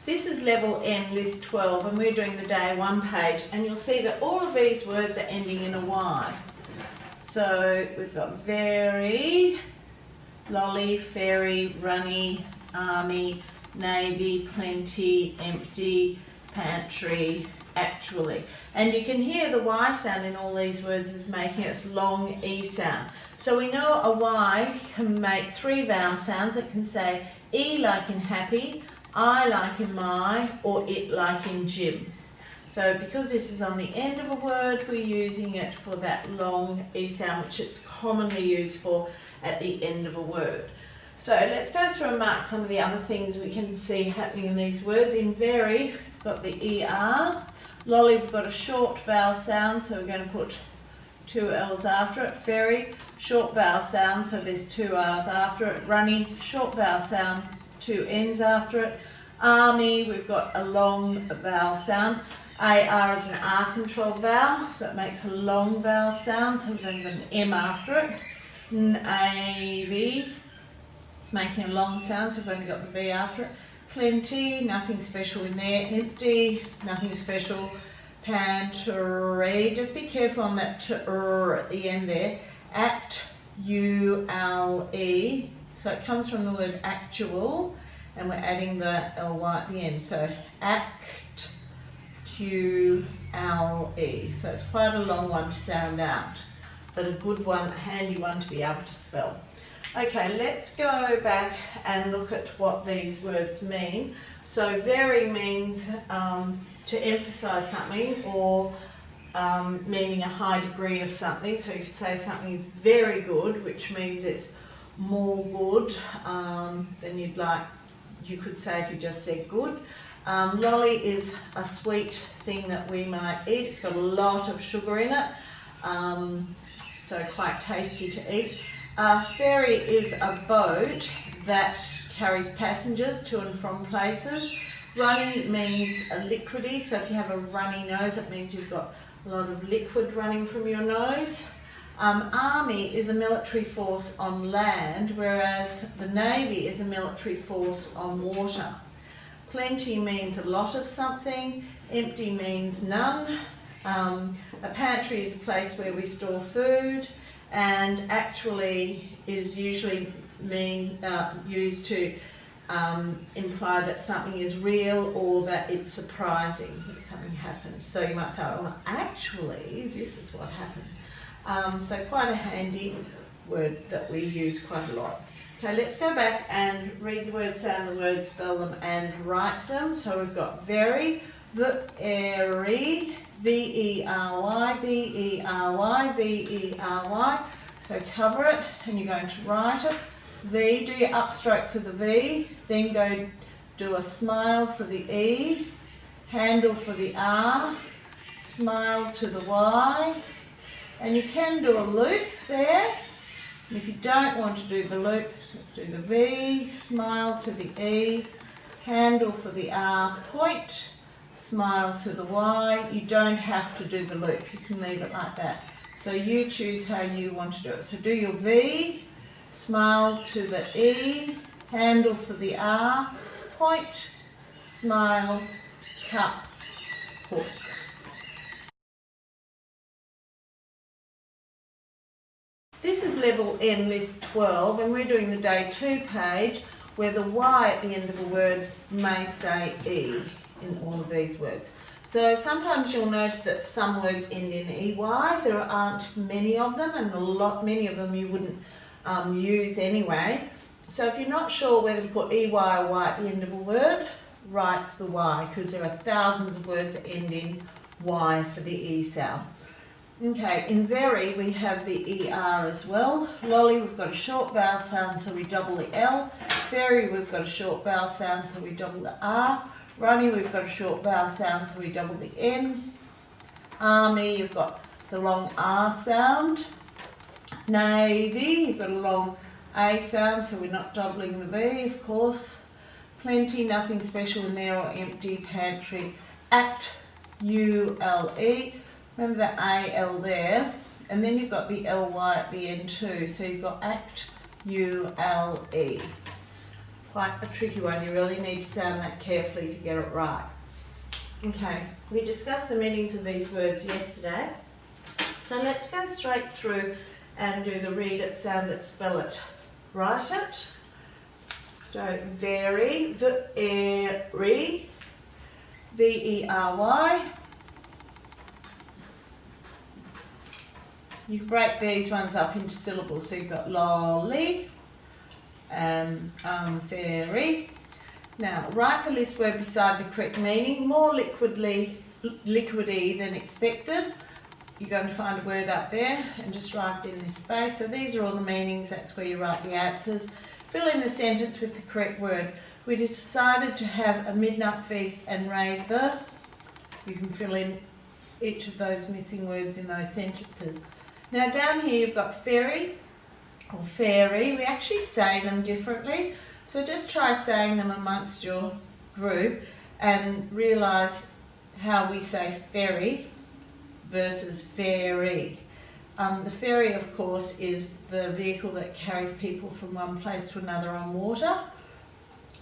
This is level N, list 12, and we're doing the day 1 page, and you'll see that all of these words are ending in a Y. So we've got very, lolly, fairy, runny, army, navy, plenty, empty, pantry, actually. And you can hear the Y sound in all these words is making its long E sound. So we know a Y can make 3 vowel sounds. It can say E like in happy, I like in my, or it like in Jim. So because this is on the end of a word, we're using it for that long E sound, which it's commonly used for at the end of a word. So let's go through and mark some of the other things we can see happening in these words. In very, we've got the ER. Lolly, we've got a short vowel sound, so we're going to put 2 L's after it. Fairy, short vowel sound, so there's 2 R's after it. Runny, short vowel sound, 2 N's after it. Army, we've got a long vowel sound. AR is an R control vowel, so it makes a long vowel sound, so we're going to put an M after it. Navy, it's making a long sound, so we've only got the V after it. Plenty, nothing special in there. Empty, nothing special. Pantry, just be careful on that t-r at the end there. Act, U-L-E, so it comes from the word actual, and we're adding the L-Y at the end. So act, U-L-E. So it's quite a long one to sound out, but a good one, a handy one to be able to spell. Okay, let's go back and look at what these words mean. So very means to emphasise something, or meaning a high degree of something. So you could say something is very good, which means it's more good than you'd like. You could say if you just said good. Lolly is a sweet thing that we might eat. It's got a lot of sugar in it, so quite tasty to eat. Ferry is a boat that carries passengers to and from places. Runny means a liquidy, so if you have a runny nose, it means you've got a lot of liquid running from your nose. Army is a military force on land, whereas the Navy is a military force on water. Plenty means a lot of something. Empty means none. A pantry is a place where we store food, and actually is usually used to imply that something is real or that it's surprising that something happened. So you might say, oh, actually, this is what happened. So quite a handy word that we use quite a lot. Okay, let's go back and read the words, sound the words, spell them and write them. So we've got very, very, V-E-R-Y, V-E-R-Y, V-E-R-Y. So cover it and you're going to write it. V, do your upstroke for the V, then go do a smile for the E, handle for the R, smile to the Y, and you can do a loop there. And if you don't want to do the loop, so do the V, smile to the E, handle for the R, point, smile to the Y. You don't have to do the loop, you can leave it like that. So you choose how you want to do it. So do your V, smile to the E, handle for the R, point, smile, cup, hook. This is level N, list 12, and we're doing the day 2 page where the Y at the end of a word may say E in all of these words. So sometimes you'll notice that some words end in EY. There aren't many of them, and many of them you wouldn't use anyway. So if you're not sure whether to put EY or Y at the end of a word, write the Y, because there are thousands of words that end in Y for the E sound. Okay, in very we have the ER as well. Lolly, we've got a short vowel sound, so we double the L. Fairy, we've got a short vowel sound, so we double the R. Runny, we've got a short vowel sound, so we double the N. Army, you've got the long R sound. Navy, you've got a long A sound, so we're not doubling the V, of course. Plenty, nothing special in there, or empty. Pantry. Act, U-L-E. Remember the A-L there. And then you've got the L-Y at the end too, so you've got act, U-L-E. quite a tricky one. You really need to sound that carefully to get it right. Okay, we discussed the meanings of these words yesterday. So let's go straight through and do the read it, sound it, spell it, write it. So very, very, V-E-R-Y. You can break these ones up into syllables. So you've got lolly and very. Now write the list word beside the correct meaning, more liquidy than expected. You're going to find a word up there and just write it in this space. So these are all the meanings, that's where you write the answers. Fill in the sentence with the correct word. We decided to have a midnight feast and raid the... You can fill in each of those missing words in those sentences. Now down here you've got ferry or fairy. We actually say them differently. So just try saying them amongst your group and realise how we say ferry versus ferry. The ferry, of course, is the vehicle that carries people from one place to another on water,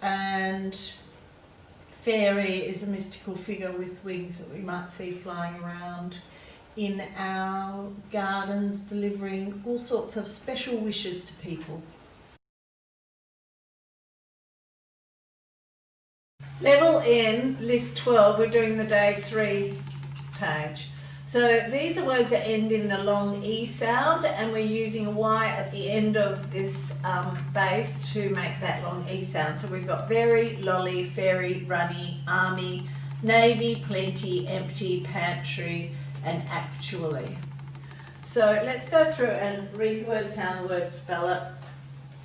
and fairy is a mystical figure with wings that we might see flying around in our gardens, delivering all sorts of special wishes to people. Level N, list 12, we're doing the day 3 page. So these are words that end in the long E sound, and we're using a Y at the end of this base to make that long E sound. So we've got very, lolly, fairy, runny, army, navy, plenty, empty, pantry, and actually. So let's go through and read the word, sound the word, spell it,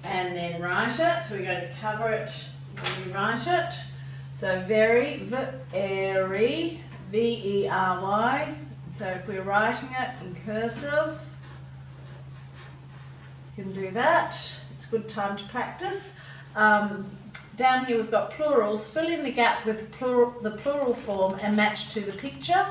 and then write it. So we're going to cover it when we write it. So very, very, V-E-R-Y. So if we're writing it in cursive, you can do that. It's a good time to practice. Down here we've got plurals. Fill in the gap with the plural form and match to the picture.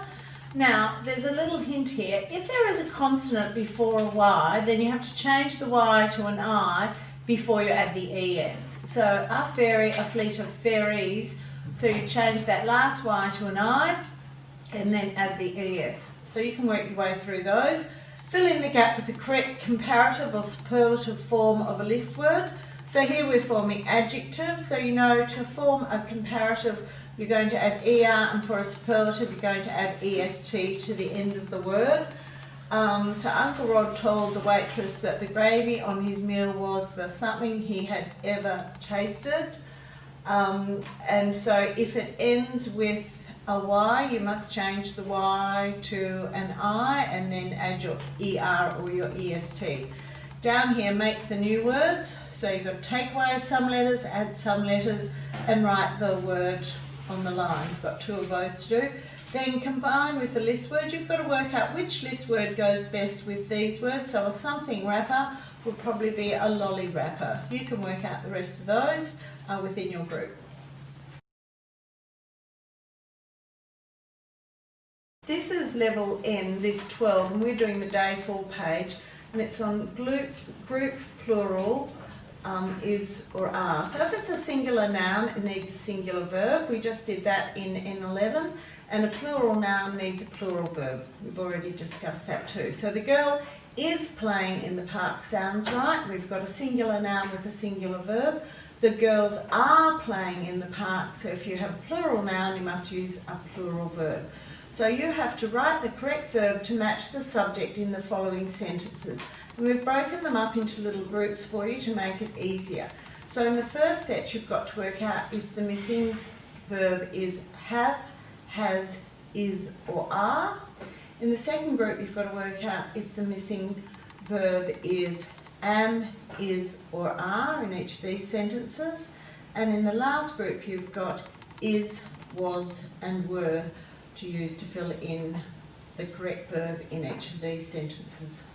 Now, there's a little hint here. If there is a consonant before a Y, then you have to change the Y to an I before you add the ES. So a ferry, a fleet of ferries. So you change that last Y to an I and then add the ES. So you can work your way through those. Fill in the gap with the correct comparative or superlative form of a list word. So here we're forming adjectives. So you know to form a comparative, you're going to add ER, and for a superlative, you're going to add EST to the end of the word. So Uncle Rod told the waitress that the gravy on his meal was the something he had ever tasted. And so if it ends with a Y, you must change the Y to an I and then add your ER or your EST. Down here, make the new words. So you've got to take away some letters, add some letters, and write the word on the line. You've got 2 of those to do. Then combine with the list word. You've got to work out which list word goes best with these words. So a something wrapper would probably be a lolly wrapper. You can work out the rest of those within your group. This is level N, list 12, and we're doing the day 4 page, and it's on group plural is or are. So if it's a singular noun, it needs a singular verb. We just did that in N11. And a plural noun needs a plural verb. We've already discussed that too. So the girl is playing in the park sounds right. We've got a singular noun with a singular verb. The girls are playing in the park. So if you have a plural noun, you must use a plural verb. So you have to write the correct verb to match the subject in the following sentences. And we've broken them up into little groups for you to make it easier. So in the first set, you've got to work out if the missing verb is have, has, is, or are. In the second group, you've got to work out if the missing verb is am, is, or are in each of these sentences. And in the last group, you've got is, was, and were to use to fill in the correct verb in each of these sentences.